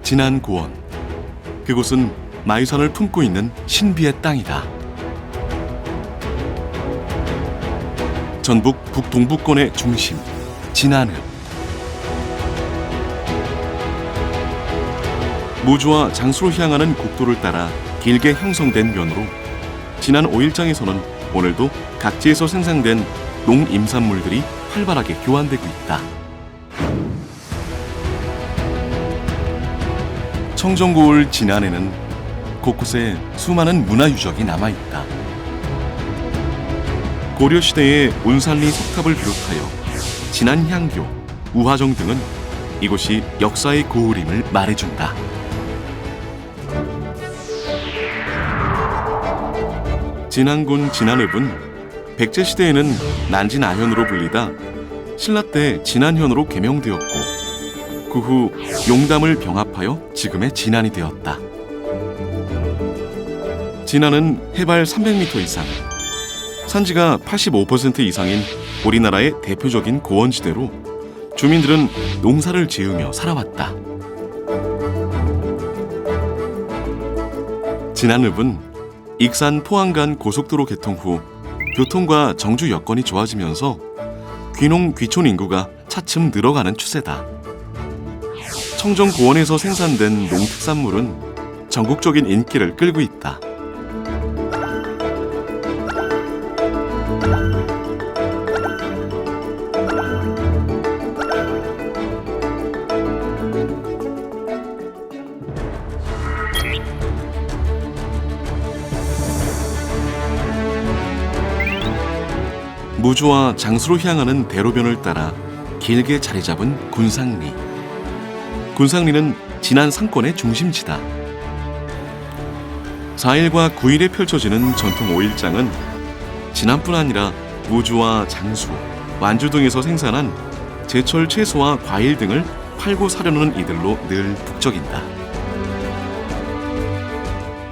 진안고원. 그곳은 마이산을 품고 있는 신비의 땅이다. 전북 북동부권의 중심, 진안읍. 무주와 장수로 향하는 국도를 따라 길게 형성된 면으로 진안 5일장에서는 오늘도 각지에서 생산된 농임산물들이 활발하게 교환되고 있다. 청정고을 진안에는 곳곳에 수많은 문화유적이 남아있다. 고려시대의 운산리 석탑을 비롯하여 진안향교, 우화정 등은 이곳이 역사의 고을임을 말해준다. 진안군 진안읍은 백제시대에는 난진아현으로 불리다 신라 때 진안현으로 개명되었고 그 후 용담을 병합하여 지금의 진안이 되었다. 진안은 해발 300m 이상, 산지가 85% 이상인 우리나라의 대표적인 고원지대로 주민들은 농사를 지으며 살아왔다. 진안읍은 익산 포항 간 고속도로 개통 후 교통과 정주 여건이 좋아지면서 귀농 귀촌 인구가 차츰 늘어가는 추세다. 청정고원에서 생산된 농특산물은 전국적인 인기를 끌고 있다. 무주와 장수로 향하는 대로변을 따라 길게 자리 잡은 군상리. 군상리는 진안 상권의 중심지다. 4일과 9일에 펼쳐지는 전통 5일장은 진안뿐 아니라 무주와 장수, 완주 등에서 생산한 제철 채소와 과일 등을 팔고 사려는 이들로 늘 북적인다.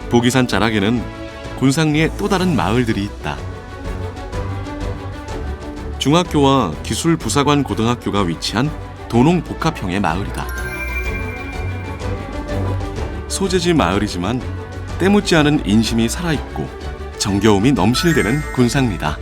보기산 자락에는 군상리에 또 다른 마을들이 있다. 중학교와 기술부사관 고등학교가 위치한 도농복합형의 마을이다. 소재지 마을이지만 때묻지 않은 인심이 살아있고 정겨움이 넘실대는 군상리다.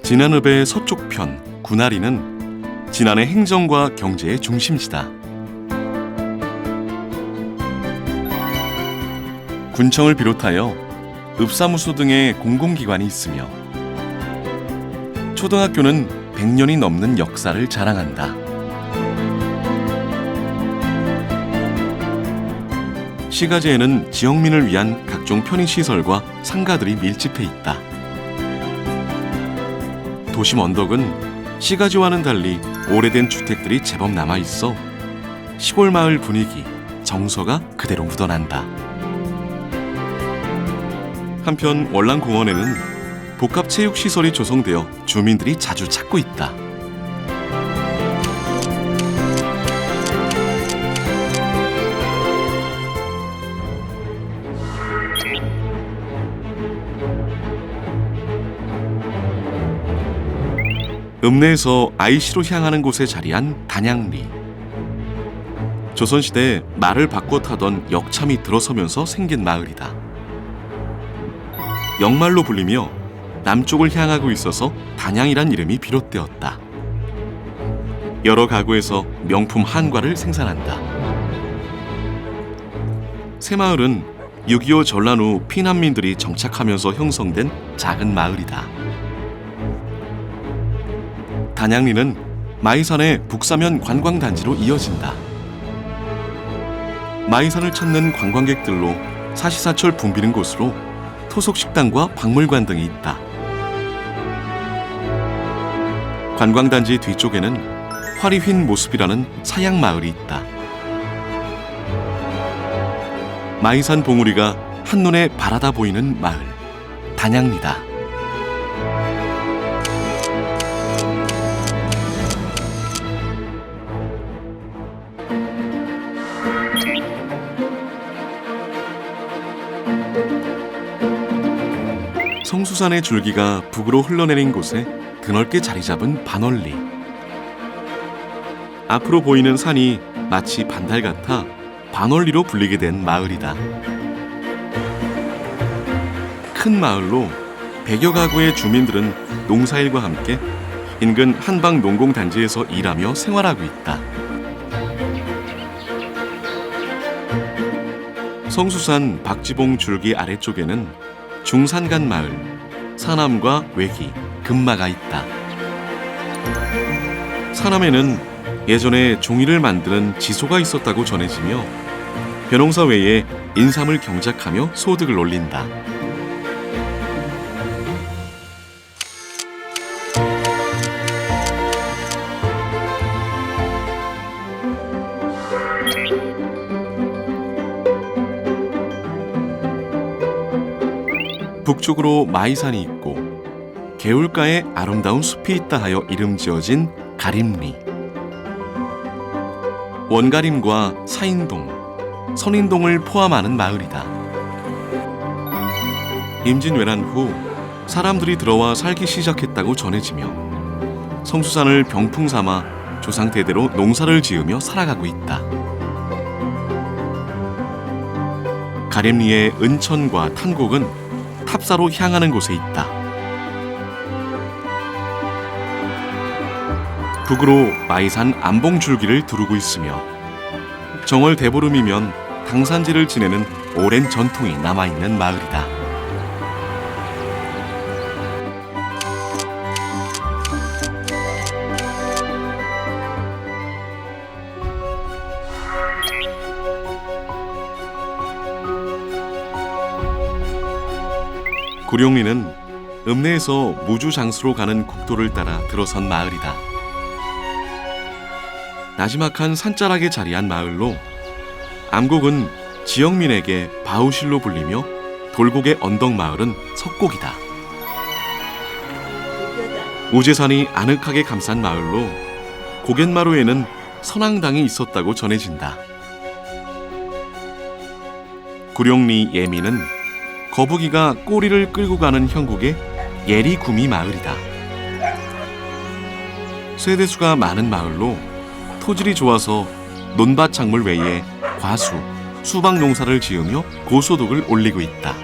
진안읍의 서쪽편 군아리는 진안의 행정과 경제의 중심지다. 군청을 비롯하여 읍사무소 등의 공공기관이 있으며 초등학교는 100년이 넘는 역사를 자랑한다. 시가지에는 지역민을 위한 각종 편의시설과 상가들이 밀집해 있다. 도심 언덕은 시가지와는 달리 오래된 주택들이 제법 남아있어 시골 마을 분위기, 정서가 그대로 묻어난다. 한편 월랑공원에는 복합체육시설이 조성되어 주민들이 자주 찾고 있다. 읍내에서 아이시로 향하는 곳에 자리한 단양리. 조선시대 말을 바꿔 타던 역참이 들어서면서 생긴 마을이다. 역말로 불리며 남쪽을 향하고 있어서 단양이란 이름이 비롯되었다. 여러 가구에서 명품 한과를 생산한다. 새마을은 6.25 전란 후 피난민들이 정착하면서 형성된 작은 마을이다. 단양리는 마이산의 북사면 관광단지로 이어진다. 마이산을 찾는 관광객들로 사시사철 붐비는 곳으로 토속식당과 박물관 등이 있다. 관광단지 뒤쪽에는 활이 휜 모습이라는 사양마을이 있다. 마이산 봉우리가 한눈에 바라다 보이는 마을, 단양리다. 성수산의 줄기가 북으로 흘러내린 곳에 드넓게 자리 잡은 반월리. 앞으로 보이는 산이 마치 반달 같아 반월리로 불리게 된 마을이다. 큰 마을로 100여 가구의 주민들은 농사일과 함께 인근 한방 농공단지에서 일하며 생활하고 있다. 성수산 박지봉 줄기 아래쪽에는 중산간 마을, 사남과 외기, 금마가 있다. 사남에는 예전에 종이를 만드는 지소가 있었다고 전해지며 벼농사 외에 인삼을 경작하며 소득을 올린다. 북쪽으로 마이산이 있고 개울가에 아름다운 숲이 있다 하여 이름 지어진 가림리. 원가림과 사인동, 선인동을 포함하는 마을이다. 임진왜란 후 사람들이 들어와 살기 시작했다고 전해지며 성수산을 병풍 삼아 조상 대대로 농사를 지으며 살아가고 있다. 가림리의 은천과 탄곡은 탑사로 향하는 곳에 있다. 북으로 마이산 안봉줄기를 두르고 있으며 정월 대보름이면 당산제를 지내는 오랜 전통이 남아있는 마을이다. 구룡리는 읍내에서 무주장수로 가는 국도를 따라 들어선 마을이다. 나지막한 산자락에 자리한 마을로 암곡은 지역민에게 바우실로 불리며 돌곡의 언덕마을은 석곡이다. 우제산이 아늑하게 감싼 마을로 고갯마루에는 선앙당이 있었다고 전해진다. 구룡리 예미는 거북이가 꼬리를 끌고 가는 형국의 예리구미 마을이다. 세대수가 많은 마을로 토질이 좋아서 논밭 작물 외에 과수, 수박 농사를 지으며 고소득을 올리고 있다.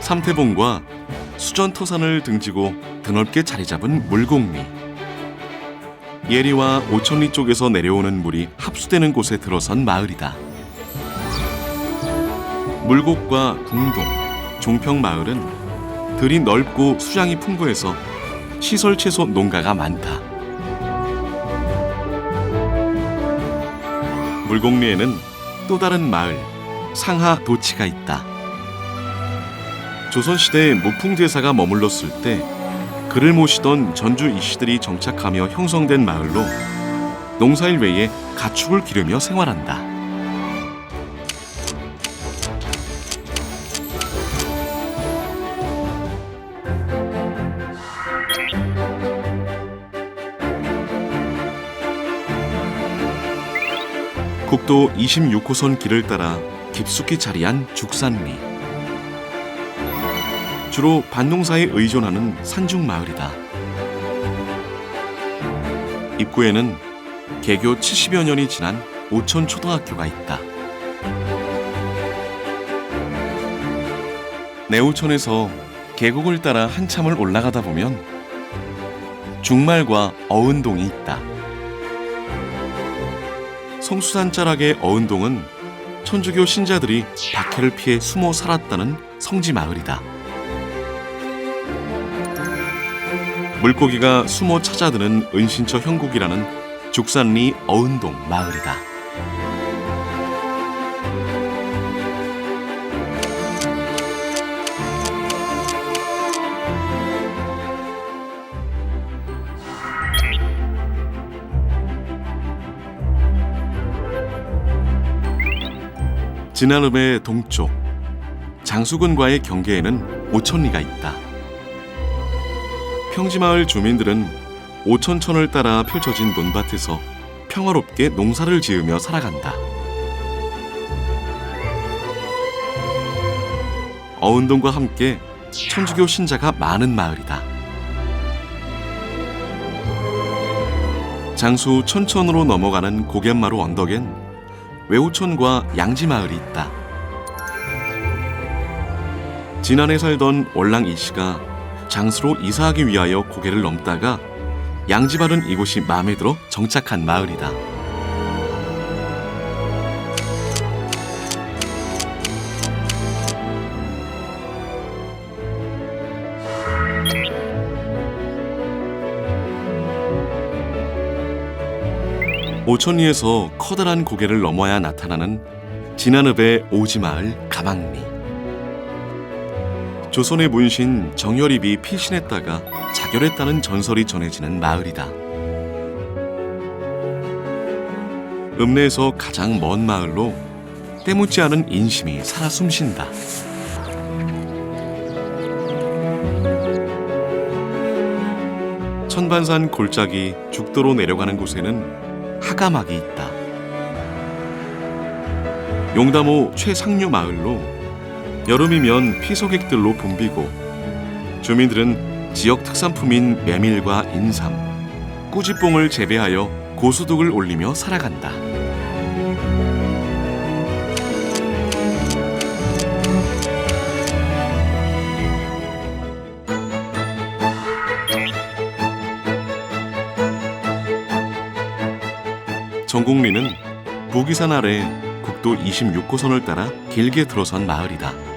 삼태봉과 수전토산을 등지고 드넓게 자리 잡은 물곡리. 예리와 오천리 쪽에서 내려오는 물이 합수되는 곳에 들어선 마을이다. 물곡과 궁동, 종평마을은 들이 넓고 수량이 풍부해서 시설 채소 농가가 많다. 물곡리에는 또 다른 마을, 상하 도치가 있다. 조선시대 무풍대사가 머물렀을 때 그를 모시던 전주 이씨들이 정착하며 형성된 마을로 농사일 외에 가축을 기르며 생활한다. 국도 26호선 길을 따라 깊숙이 자리한 죽산리. 주로 밭농사에 의존하는 산중 마을이다. 입구에는 개교 70여 년이 지난 오천초등학교가 있다. 내오천에서 계곡을 따라 한참을 올라가다 보면 중말과 어은동이 있다. 성수산 자락의 어은동은 천주교 신자들이 박해를 피해 숨어 살았다는 성지 마을이다. 물고기가 숨어 찾아드는 은신처 형국이라는 죽산리 어은동 마을이다. 진안읍의 동쪽 장수군과의 경계에는 오천리가 있다. 평지마을 주민들은 오천천을 따라 펼쳐진 논밭에서 평화롭게 농사를 지으며 살아간다. 어운동과 함께 천주교 신자가 많은 마을이다. 장수 천천으로 넘어가는 고갯마루 언덕엔 외호천과 양지마을이 있다. 진안에 살던 월랑 이씨가 장수로 이사하기 위하여 고개를 넘다가 양지바른 이곳이 마음에 들어 정착한 마을이다. 오천리에서 커다란 고개를 넘어야 나타나는 진안읍의 오지마을 가망리. 조선의 문신 정열입이 피신했다가 자결했다는 전설이 전해지는 마을이다. 읍내에서 가장 먼 마을로 때묻지 않은 인심이 살아 숨쉰다. 천반산 골짜기 죽도로 내려가는 곳에는 하가막이 있다. 용담호 최상류 마을로 여름이면 피서객들로 붐비고 주민들은 지역 특산품인 메밀과 인삼, 꾸지뽕을 재배하여 고소득을 올리며 살아간다. 전곡리는 부기산 아래 국도 26호선을 따라 길게 들어선 마을이다.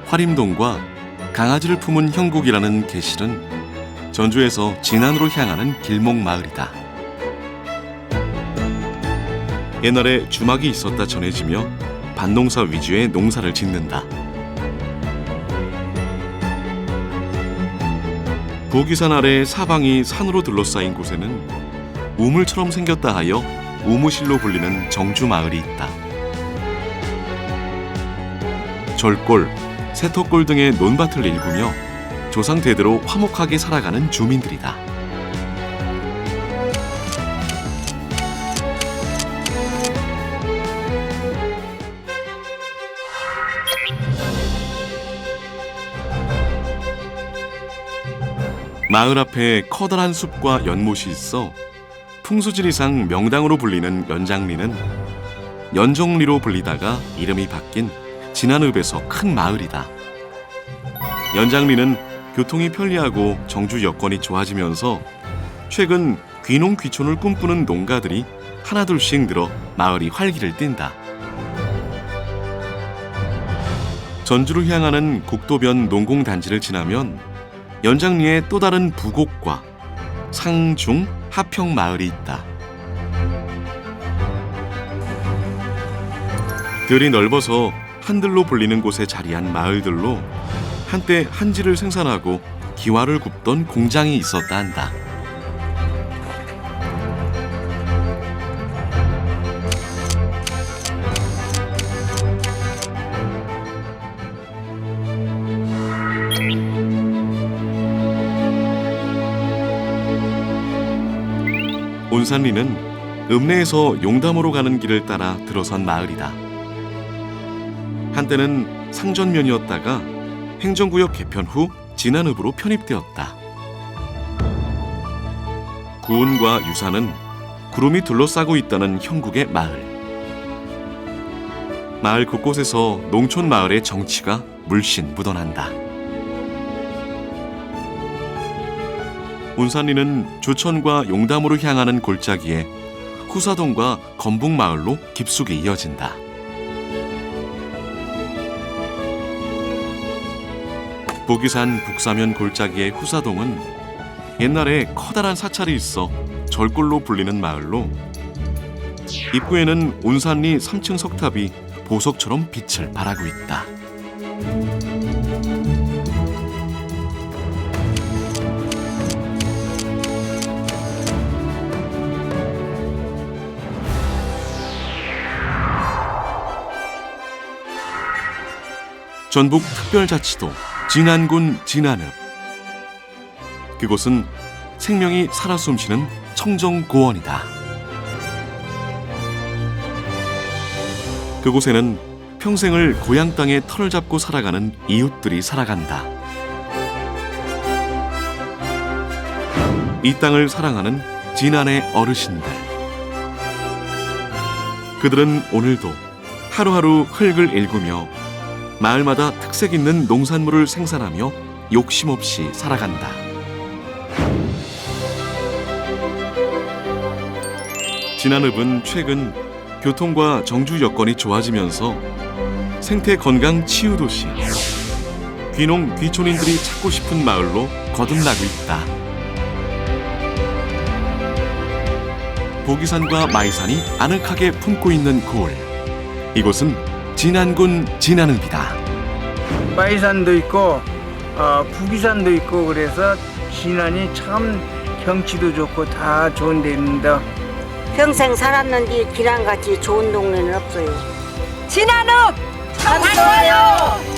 화림동과 강아지를 품은 형국이라는 계실은 전주에서 진안으로 향하는 길목 마을이다. 옛날에 주막이 있었다 전해지며 밭농사 위주의 농사를 짓는다. 부기산 아래 사방이 산으로 둘러싸인 곳에는 우물처럼 생겼다 하여 우무실로 불리는 정주마을이 있다. 절골, 세터골 등의 논밭을 일구며 조상 대대로 화목하게 살아가는 주민들이다. 마을 앞에 커다란 숲과 연못이 있어 풍수지리상 명당으로 불리는 연장리는 연정리로 불리다가 이름이 바뀐 진안읍에서 큰 마을이다. 연장리는 교통이 편리하고 정주 여건이 좋아지면서 최근 귀농 귀촌을 꿈꾸는 농가들이 하나둘씩 늘어 마을이 활기를 띈다. 전주를 향하는 국도변 농공단지를 지나면 연장리에 또 다른 부곡과 상중 하평 마을이 있다. 들이 넓어서 한들로 불리는 곳에 자리한 마을들로 한때 한지를 생산하고 기와를 굽던 공장이 있었다 한다. 온산리는 읍내에서 용담으로 가는 길을 따라 들어선 마을이다. 한때는 상전면이었다가 행정구역 개편 후 진안읍으로 편입되었다. 구운과 유산은 구름이 둘러싸고 있다는 형국의 마을. 마을 곳곳에서 농촌 마을의 정취가 물씬 묻어난다. 온산리는 조천과 용담으로 향하는 골짜기에 후사동과 건북마을로 깊숙이 이어진다. 부기산 북사면 골짜기의 후사동은 옛날에 커다란 사찰이 있어 절골로 불리는 마을로 입구에는 온산리 3층 석탑이 보석처럼 빛을 발하고 있다. 전북특별자치도 진안군 진안읍 그곳은 생명이 살아 숨쉬는 청정고원이다. 그곳에는 평생을 고향 땅에 터를 잡고 살아가는 이웃들이 살아간다. 이 땅을 사랑하는 진안의 어르신들. 그들은 오늘도 하루하루 흙을 일구며 마을마다 특색 있는 농산물을 생산하며 욕심 없이 살아간다. 진안읍은 최근 교통과 정주 여건이 좋아지면서 생태 건강 치유 도시, 귀농 귀촌인들이 찾고 싶은 마을로 거듭나고 있다. 보기산과 마이산이 아늑하게 품고 있는 고을, 이곳은 진안군 진안읍이다. 마이산도 있고 부기산도 있고 그래서 진안이 참 경치도 좋고 다 좋은 데입니다. 평생 살았는데 기랑같이 좋은 동네는 없어요. 진안읍 참 좋아요.